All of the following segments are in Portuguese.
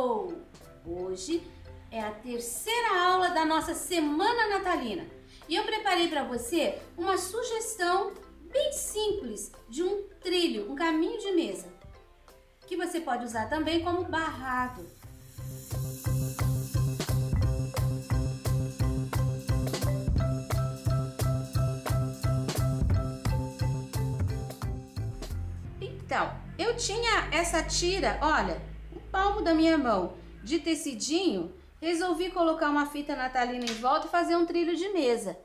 Show! Hoje é a terceira aula da nossa Semana Natalina e eu preparei para você uma sugestão bem simples de um trilho, um caminho de mesa, que você pode usar também como barrado. Então, eu tinha essa tira, olha, um palmo da minha mão de tecidinho, resolvi colocar uma fita natalina em volta e fazer um trilho de mesa.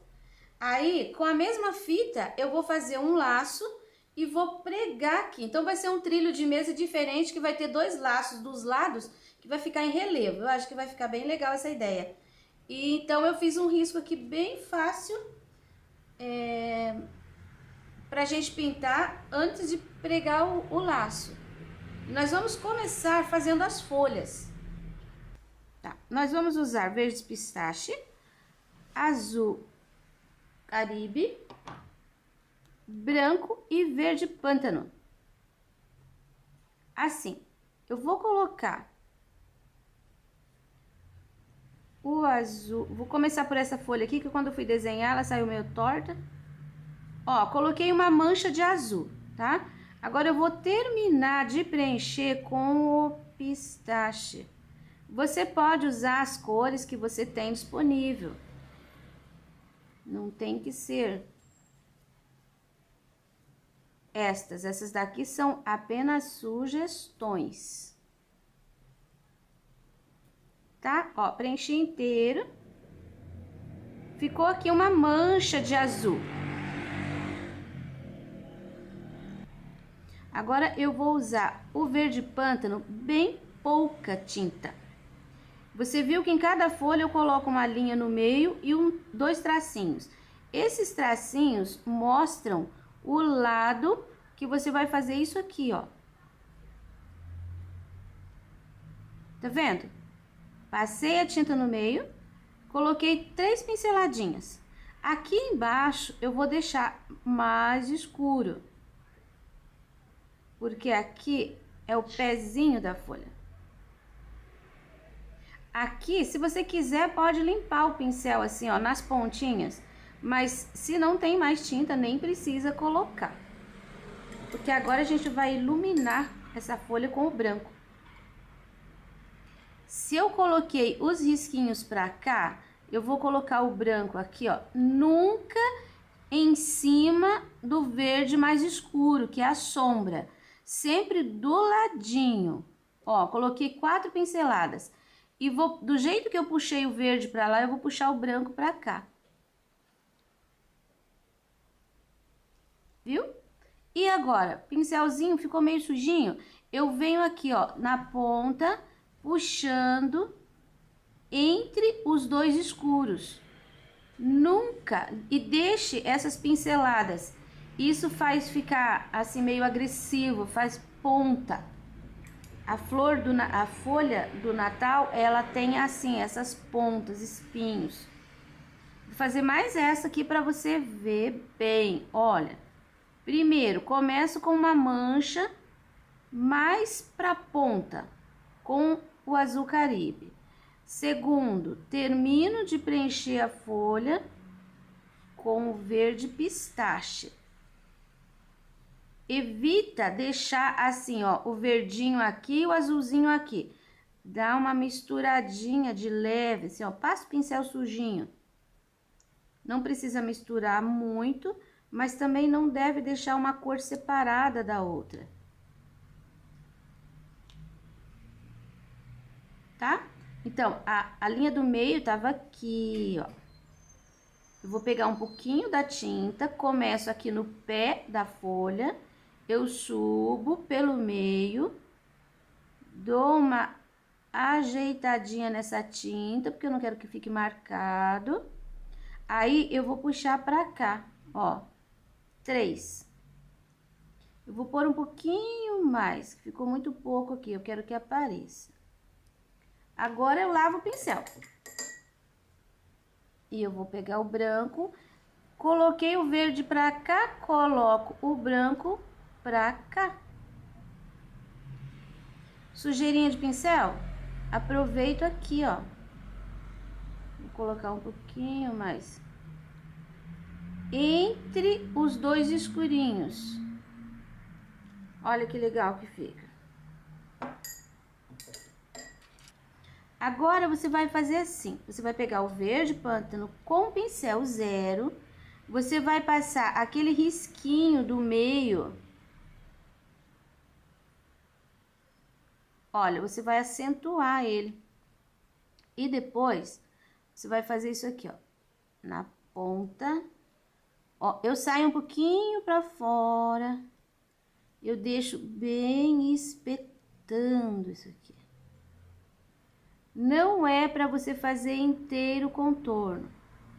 Aí, com a mesma fita, eu vou fazer um laço e vou pregar aqui. Então, vai ser um trilho de mesa diferente, que vai ter dois laços dos lados, que vai ficar em relevo. Eu acho que vai ficar bem legal essa ideia. E, então, eu fiz um risco aqui bem fácil, pra gente pintar antes de pregar o laço. Nós vamos começar fazendo as folhas. Tá, nós vamos usar verde pistache, azul caribe, branco e verde pântano. Assim, eu vou colocar o azul, vou começar por essa folha aqui, que quando eu fui desenhar ela saiu meio torta. Ó, coloquei uma mancha de azul, tá? Agora eu vou terminar de preencher com o pistache. Você pode usar as cores que você tem disponível. Não tem que ser essas daqui são apenas sugestões. Tá? Ó, preenchi inteiro. Ficou aqui uma mancha de azul. Agora, eu vou usar o verde pântano, bem pouca tinta. Você viu que em cada folha eu coloco uma linha no meio e dois tracinhos. Esses tracinhos mostram o lado que você vai fazer isso aqui, ó. Tá vendo? Passei a tinta no meio, coloquei 3 pinceladinhas. Aqui embaixo eu vou deixar mais escuro, porque aqui é o pezinho da folha. Aqui, se você quiser, pode limpar o pincel assim, ó, nas pontinhas. Mas se não tem mais tinta, nem precisa colocar. Porque agora a gente vai iluminar essa folha com o branco. Se eu coloquei os risquinhos pra cá, eu vou colocar o branco aqui, ó, nunca em cima do verde mais escuro, que é a sombra. Sempre do ladinho. Ó, coloquei 4 pinceladas. E vou, do jeito que eu puxei o verde pra lá, eu vou puxar o branco pra cá. Viu? E agora, pincelzinho ficou meio sujinho, eu venho aqui, ó, na ponta, puxando entre os dois escuros. Nunca, e deixe essas pinceladas. Isso faz ficar assim meio agressivo, faz ponta. A folha do Natal, ela tem assim, essas pontas, espinhos. Vou fazer mais essa aqui para você ver bem. Olha, primeiro começo com uma mancha mais pra ponta, com o azul caribe. Segundo, termino de preencher a folha com o verde pistache. Evita deixar assim, ó, o verdinho aqui e o azulzinho aqui. Dá uma misturadinha de leve, assim, ó, passa o pincel sujinho. Não precisa misturar muito, mas também não deve deixar uma cor separada da outra. Tá? Então, a linha do meio tava aqui, ó. Eu vou pegar um pouquinho da tinta, começo aqui no pé da folha, eu subo pelo meio, dou uma ajeitadinha nessa tinta, porque eu não quero que fique marcado. Aí, eu vou puxar pra cá, ó, 3. Eu vou pôr um pouquinho mais, ficou muito pouco aqui, eu quero que apareça. Agora, eu lavo o pincel. E eu vou pegar o branco, coloquei o verde pra cá, coloco o branco pra cá. Sujeirinha de pincel? aproveito aqui, ó. Vou colocar um pouquinho mais. Entre os dois escurinhos. Olha que legal que fica. Agora, você vai fazer assim. Você vai pegar o verde pântano com pincel 0. Você vai passar aquele risquinho do meio. Olha, você vai acentuar ele. E depois, você vai fazer isso aqui, ó. Na ponta. Ó, eu saio um pouquinho pra fora. Eu deixo bem espetando isso aqui. Não é pra você fazer inteiro o contorno.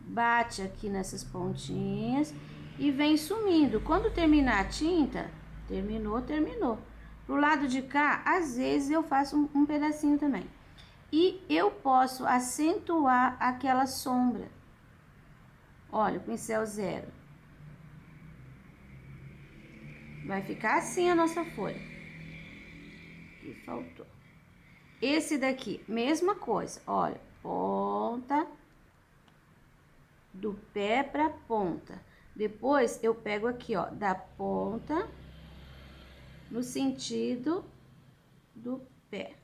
Bate aqui nessas pontinhas e vem sumindo. Quando terminar a tinta, terminou, terminou. Pro lado de cá, às vezes eu faço um pedacinho também. E eu posso acentuar aquela sombra. Olha, o pincel 0. Vai ficar assim a nossa folha. Aqui faltou. Esse daqui, mesma coisa. Olha, ponta do pé pra ponta. Depois, eu pego aqui, ó, da ponta no sentido do pé.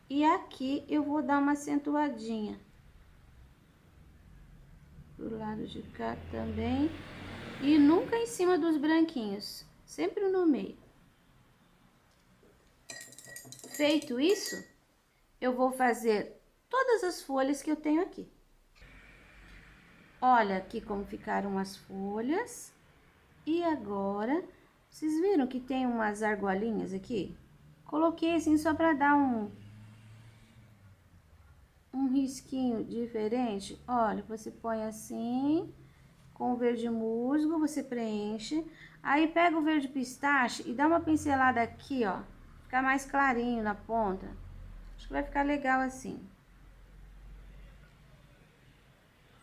E aqui eu vou dar uma acentuadinha. Do lado de cá também. E nunca em cima dos branquinhos, sempre no meio. Feito isso, eu vou fazer todas as folhas que eu tenho aqui. Olha aqui como ficaram as folhas. E agora, vocês viram que tem umas argolinhas aqui? Coloquei assim só para dar um risquinho diferente. Olha, você põe assim, com o verde musgo, você preenche. Aí pega o verde pistache e dá uma pincelada aqui, ó. Ficar mais clarinho na ponta. Acho que vai ficar legal assim.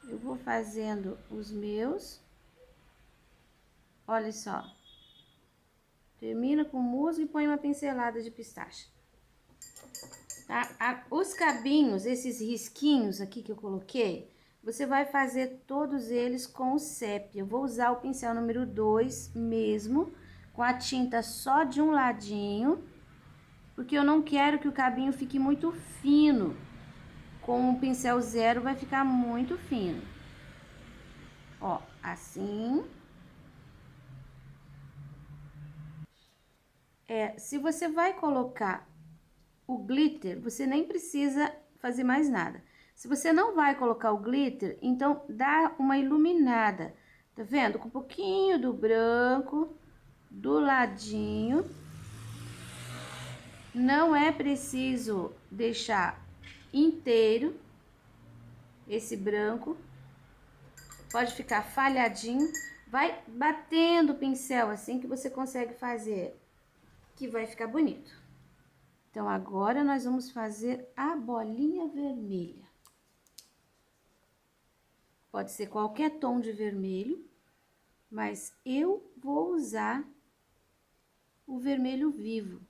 Eu vou fazendo os meus. Olha só. Termina com musgo e põe uma pincelada de pistache. Tá? Os cabinhos, esses risquinhos aqui que eu coloquei, você vai fazer todos eles com o sépia. Eu vou usar o pincel número 2 mesmo, com a tinta só de um ladinho, porque eu não quero que o cabinho fique muito fino. Com o pincel 0 vai ficar muito fino. Ó, assim. Se você vai colocar o glitter, você nem precisa fazer mais nada. Se você não vai colocar o glitter, então dá uma iluminada, tá vendo? Com um pouquinho do branco do ladinho. Não é preciso deixar inteiro esse branco. Pode ficar falhadinho. Vai batendo o pincel assim que você consegue fazer, que vai ficar bonito. Então, agora nós vamos fazer a bolinha vermelha. Pode ser qualquer tom de vermelho, mas eu vou usar o vermelho vivo.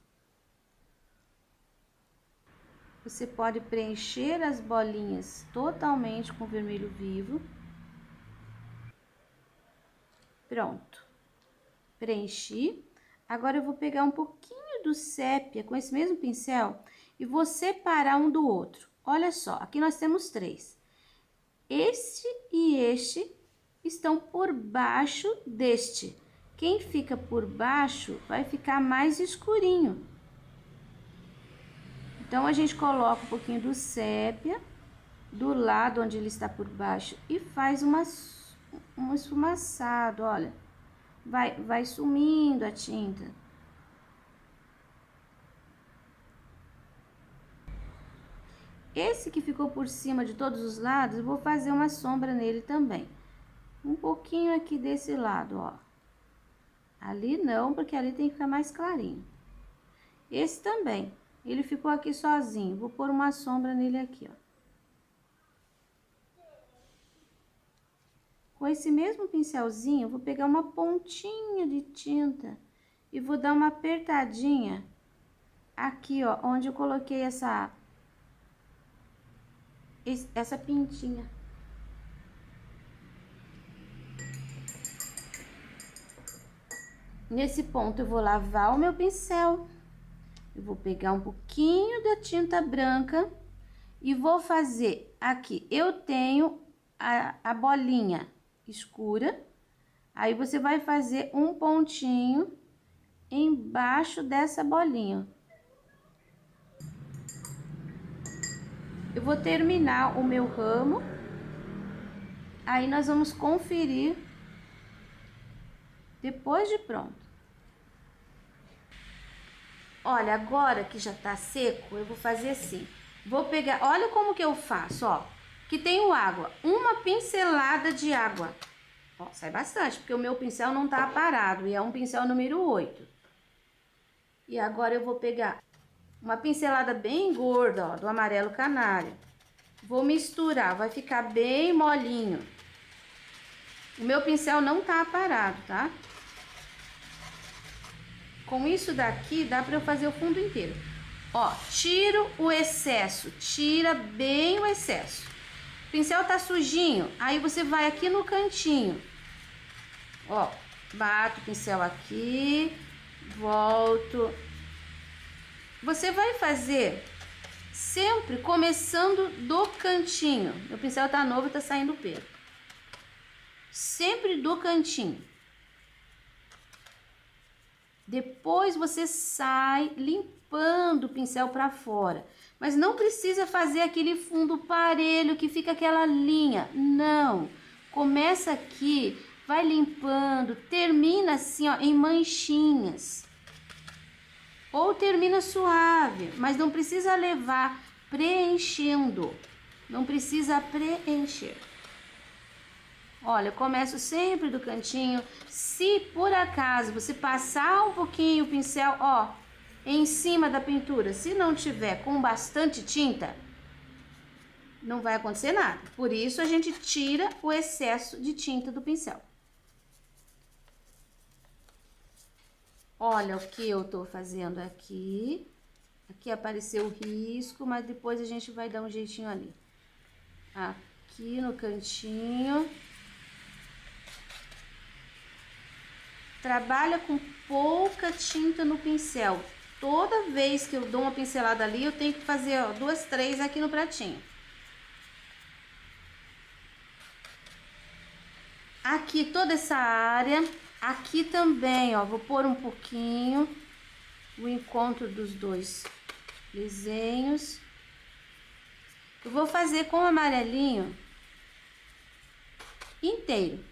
Você pode preencher as bolinhas totalmente com vermelho vivo. Pronto. Preenchi. Agora, eu vou pegar um pouquinho do sépia com esse mesmo pincel e vou separar um do outro. Olha só, aqui nós temos 3. Este e este estão por baixo deste. Quem fica por baixo vai ficar mais escurinho. Então, a gente coloca um pouquinho do sépia do lado onde ele está por baixo e faz um esfumaçado, olha. Vai sumindo a tinta. Esse que ficou por cima de todos os lados, eu vou fazer uma sombra nele também. Um pouquinho aqui desse lado, ó. Ali não, porque ali tem que ficar mais clarinho. Esse também, ele ficou aqui sozinho. Vou pôr uma sombra nele aqui, ó. Com esse mesmo pincelzinho, eu vou pegar uma pontinha de tinta e vou dar uma apertadinha aqui, ó, onde eu coloquei essa pintinha. Nesse ponto eu vou lavar o meu pincel. Eu vou pegar um pouquinho da tinta branca e vou fazer aqui. Eu tenho a bolinha escura. Aí você vai fazer um pontinho embaixo dessa bolinha. Eu vou terminar o meu ramo. Aí nós vamos conferir depois de pronto. Olha, agora que já tá seco, eu vou fazer assim. Vou pegar, olha como que eu faço, ó. Que tenho água, uma pincelada de água. Ó, sai bastante, porque o meu pincel não tá aparado e é um pincel número 8. E agora eu vou pegar uma pincelada bem gorda, ó, do amarelo canário. Vou misturar, vai ficar bem molinho. O meu pincel não tá aparado, tá? Com isso daqui, dá pra eu fazer o fundo inteiro. Ó, tiro o excesso, tira bem o excesso. O pincel tá sujinho, aí você vai aqui no cantinho. Ó, bato o pincel aqui, volto. Você vai fazer sempre começando do cantinho. Meu pincel tá novo e tá saindo pelo. Sempre do cantinho. Depois você sai limpando o pincel para fora. Mas não precisa fazer aquele fundo parelho que fica aquela linha. Não. Começa aqui, vai limpando, termina assim, ó, em manchinhas. Ou termina suave, mas não precisa levar preenchendo. Não precisa preencher. Olha, eu começo sempre do cantinho. Se por acaso você passar um pouquinho o pincel, ó, em cima da pintura, se não tiver com bastante tinta, não vai acontecer nada. Por isso a gente tira o excesso de tinta do pincel. Olha o que eu tô fazendo aqui. Aqui apareceu o risco, mas depois a gente vai dar um jeitinho ali. Aqui no cantinho. Trabalha com pouca tinta no pincel. Toda vez que eu dou uma pincelada ali, eu tenho que fazer, ó, 2, 3 aqui no pratinho. Aqui toda essa área, aqui também, ó, vou pôr um pouquinho o encontro dos dois desenhos. Eu vou fazer com o amarelinho inteiro.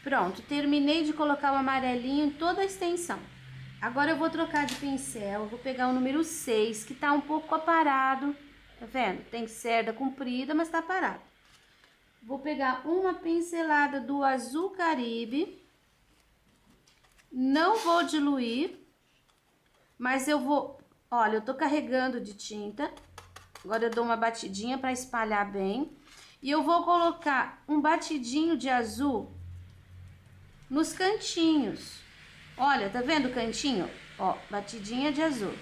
Pronto, terminei de colocar o amarelinho em toda a extensão. Agora eu vou trocar de pincel, vou pegar o número 6, que tá um pouco aparado, tá vendo? Tem cerda comprida, mas tá parado. Vou pegar uma pincelada do azul Caribe, não vou diluir, mas eu vou, olha, eu tô carregando de tinta, agora eu dou uma batidinha para espalhar bem, e eu vou colocar um batidinho de azul nos cantinhos. Olha, tá vendo o cantinho? Ó, batidinha de azul.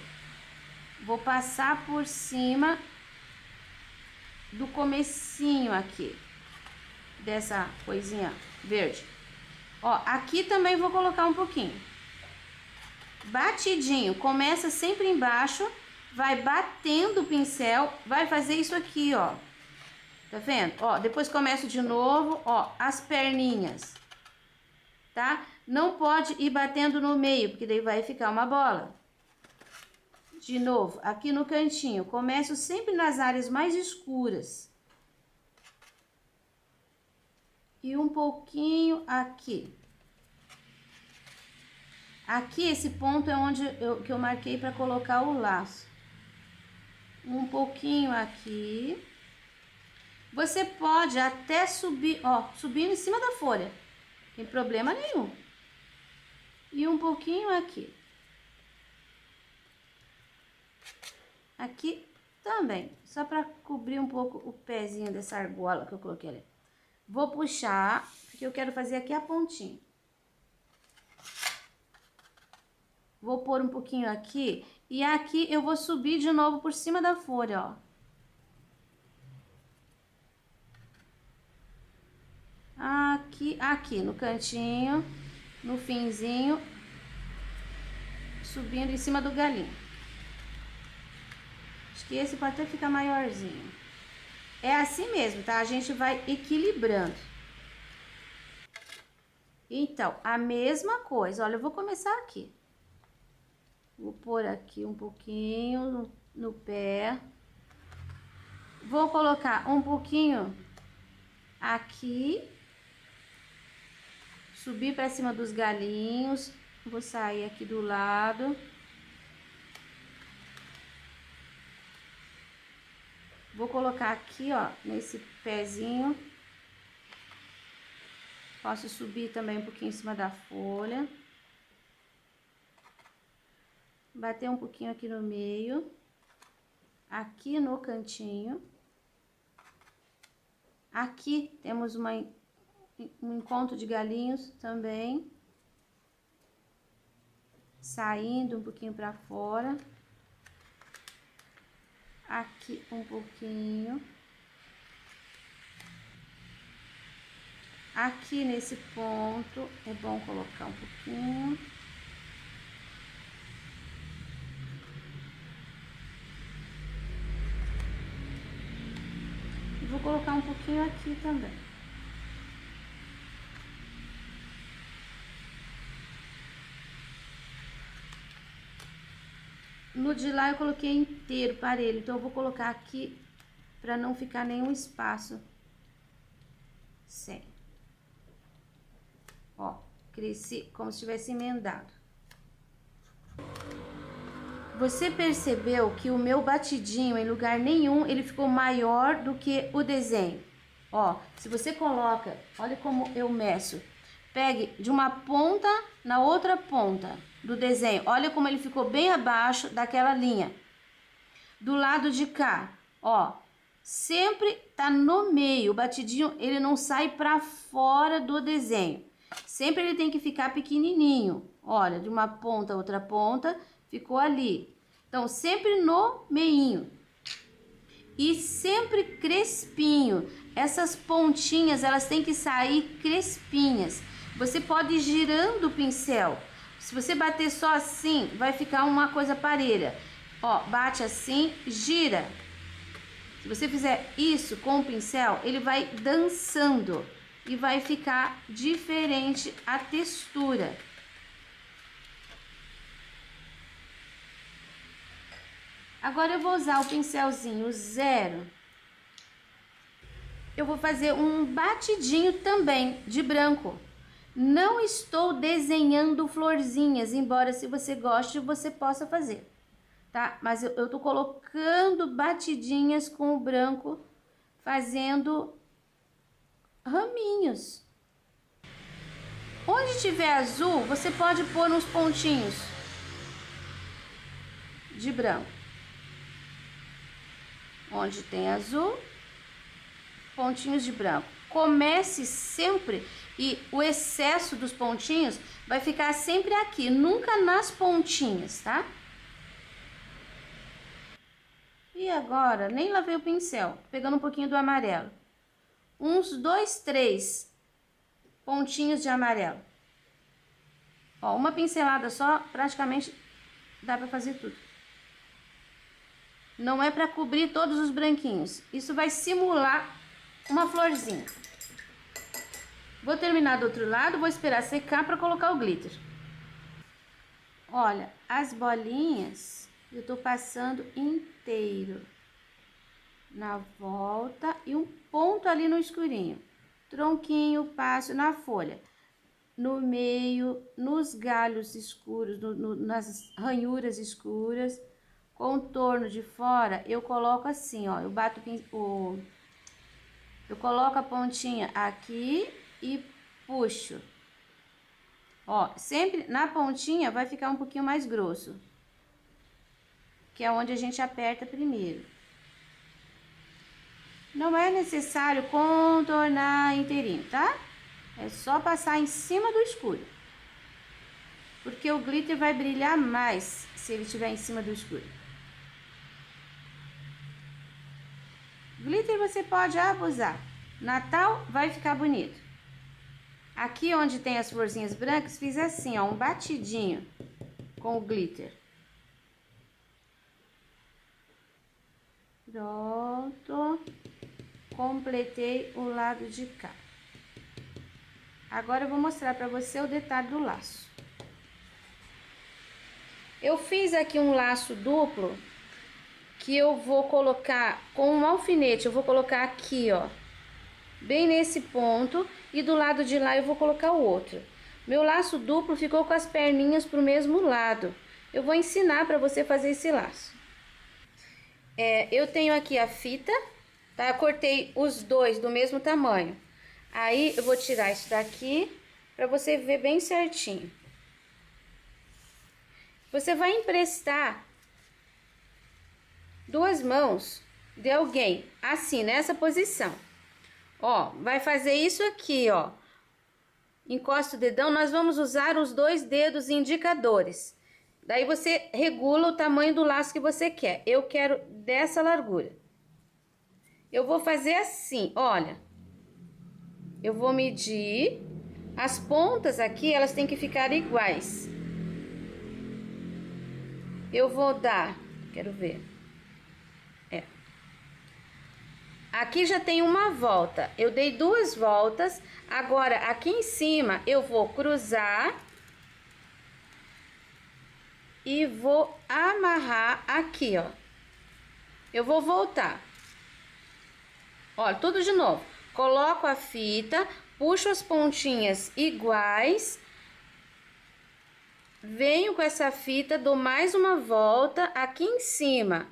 Vou passar por cima do comecinho aqui, dessa coisinha verde. Ó, aqui também vou colocar um pouquinho. Batidinho, começa sempre embaixo, vai batendo o pincel, vai fazer isso aqui, ó. Tá vendo? Ó, depois começo de novo, ó, as perninhas. Tá? Não pode ir batendo no meio, porque daí vai ficar uma bola. De novo, aqui no cantinho, começo sempre nas áreas mais escuras. E um pouquinho aqui. Aqui, esse ponto é onde que eu marquei para colocar o laço. Um pouquinho aqui. Você pode até subir, ó, subindo em cima da folha. Tem problema nenhum. E um pouquinho aqui. Aqui também, só para cobrir um pouco o pezinho dessa argola que eu coloquei ali. Vou puxar, porque eu quero fazer aqui a pontinha. Vou pôr um pouquinho aqui e aqui eu vou subir de novo por cima da folha, ó. Aqui no cantinho, no finzinho, subindo em cima do galinho. Acho que esse pode até ficar maiorzinho. É assim mesmo, tá? A gente vai equilibrando. Então, a mesma coisa. Olha, eu vou começar aqui. Vou pôr aqui um pouquinho no pé. Vou colocar um pouquinho aqui. Subir para cima dos galinhos. Vou sair aqui do lado. Vou colocar aqui, ó, nesse pezinho. Posso subir também um pouquinho em cima da folha. Bater um pouquinho aqui no meio. Aqui no cantinho. Aqui temos um encontro de galinhos também. Saindo um pouquinho para fora. Aqui um pouquinho. Aqui nesse ponto é bom colocar um pouquinho. E vou colocar um pouquinho aqui também. No de lá eu coloquei inteiro, parelho, então eu vou colocar aqui para não ficar nenhum espaço sem. Ó, cresci como se tivesse emendado. Você percebeu que o meu batidinho, em lugar nenhum, ele ficou maior do que o desenho. Ó, se você coloca, olha como eu meço. Pegue de uma ponta na outra ponta do desenho. Olha como ele ficou bem abaixo daquela linha. Do lado de cá, ó, sempre tá no meio. O batidinho, ele não sai pra fora do desenho. Sempre ele tem que ficar pequenininho. Olha, de uma ponta a outra ponta, ficou ali. Então, sempre no meinho. E sempre crespinho. Essas pontinhas, elas têm que sair crespinhas. Você pode ir girando o pincel. Se você bater só assim, vai ficar uma coisa parelha. Ó, bate assim, gira. Se você fizer isso com o pincel, ele vai dançando e vai ficar diferente a textura. Agora eu vou usar o pincelzinho 0. Eu vou fazer um batidinho também de branco. Não estou desenhando florzinhas, embora se você goste, você possa fazer, tá? Mas eu tô colocando batidinhas com o branco, fazendo raminhos. Onde tiver azul, você pode pôr uns pontinhos de branco. Onde tem azul, pontinhos de branco. Comece sempre e o excesso dos pontinhos vai ficar sempre aqui, nunca nas pontinhas, tá? E agora, nem lavei o pincel, pegando um pouquinho do amarelo. Uns 2, 3 pontinhos de amarelo. Ó, uma pincelada só, praticamente dá pra fazer tudo. Não é pra cobrir todos os branquinhos. Isso vai simular uma florzinha. Vou terminar do outro lado, vou esperar secar para colocar o glitter. Olha, as bolinhas eu tô passando inteiro na volta e um ponto ali no escurinho. Tronquinho, passo na folha. No meio, nos galhos escuros, nas ranhuras escuras. Contorno de fora, eu coloco assim, ó. Eu bato eu coloco a pontinha aqui e puxo. Ó, sempre na pontinha vai ficar um pouquinho mais grosso, que é onde a gente aperta primeiro. Não é necessário contornar inteirinho, tá? É só passar em cima do escuro. porque o glitter vai brilhar mais se ele estiver em cima do escuro. Glitter você pode abusar. Natal vai ficar bonito. Aqui onde tem as florzinhas brancas, fiz assim, ó, um batidinho com o glitter. Pronto. Completei o lado de cá. Agora eu vou mostrar pra você o detalhe do laço. Eu fiz aqui um laço duplo que eu vou colocar com um alfinete. Eu vou colocar aqui, ó, bem nesse ponto, e do lado de lá eu vou colocar o outro. Meu laço duplo ficou com as perninhas pro mesmo lado. Eu vou ensinar pra você fazer esse laço. Eu tenho aqui a fita, tá? Eu cortei os dois do mesmo tamanho. Aí eu vou tirar isso daqui pra você ver bem certinho. Você vai emprestar duas mãos de alguém, assim, nessa posição. Ó, vai fazer isso aqui, ó. Encosta o dedão, nós vamos usar os dois dedos indicadores. Daí você regula o tamanho do laço que você quer. Eu quero dessa largura. Eu vou fazer assim, olha. Eu vou medir. As pontas aqui, elas têm que ficar iguais. Eu vou dar, quero ver. Aqui já tem uma volta. Eu dei duas voltas. Agora, aqui em cima, eu vou cruzar. E vou amarrar aqui, ó. Eu vou voltar. Olha, tudo de novo. Coloco a fita, puxo as pontinhas iguais. Venho com essa fita, dou mais uma volta. Aqui em cima,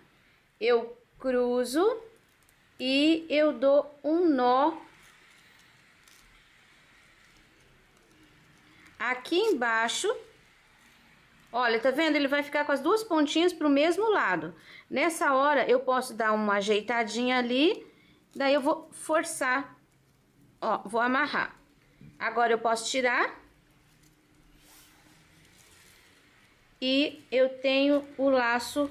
eu cruzo e eu dou um nó. Aqui embaixo. Olha, tá vendo? Ele vai ficar com as duas pontinhas pro mesmo lado. Nessa hora, eu posso dar uma ajeitadinha ali. Daí, eu vou forçar. Ó, vou amarrar. Agora, eu posso tirar. E eu tenho o laço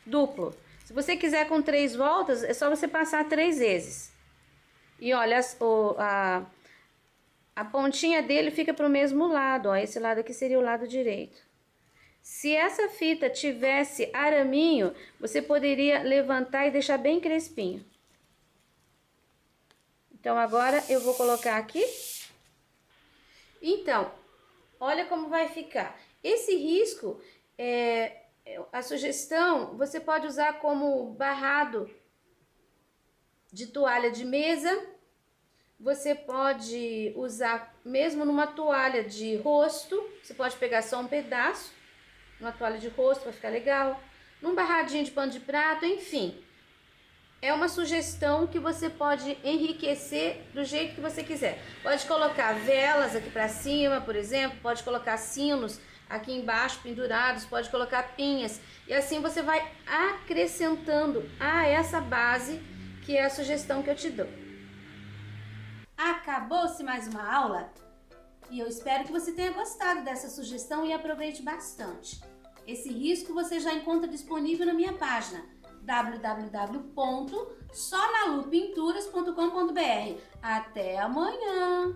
duplo. Se você quiser com 3 voltas, é só você passar 3 vezes. E olha, a pontinha dele fica pro mesmo lado, ó. Esse lado aqui seria o lado direito. Se essa fita tivesse araminho, você poderia levantar e deixar bem crespinho. Então, agora eu vou colocar aqui. Então, olha como vai ficar. Esse risco, a sugestão, você pode usar como barrado de toalha de mesa. Você pode usar mesmo numa toalha de rosto. Você pode pegar só um pedaço. Uma toalha de rosto vai ficar legal, num barradinho de pano de prato, enfim. É uma sugestão que você pode enriquecer do jeito que você quiser. Pode colocar velas aqui pra cima, por exemplo, pode colocar sinos aqui embaixo pendurados, pode colocar pinhas. E assim você vai acrescentando a essa base, que é a sugestão que eu te dou. Acabou-se mais uma aula? E eu espero que você tenha gostado dessa sugestão e aproveite bastante. Esse risco você já encontra disponível na minha página www.sonalupinturas.com.br. Até amanhã!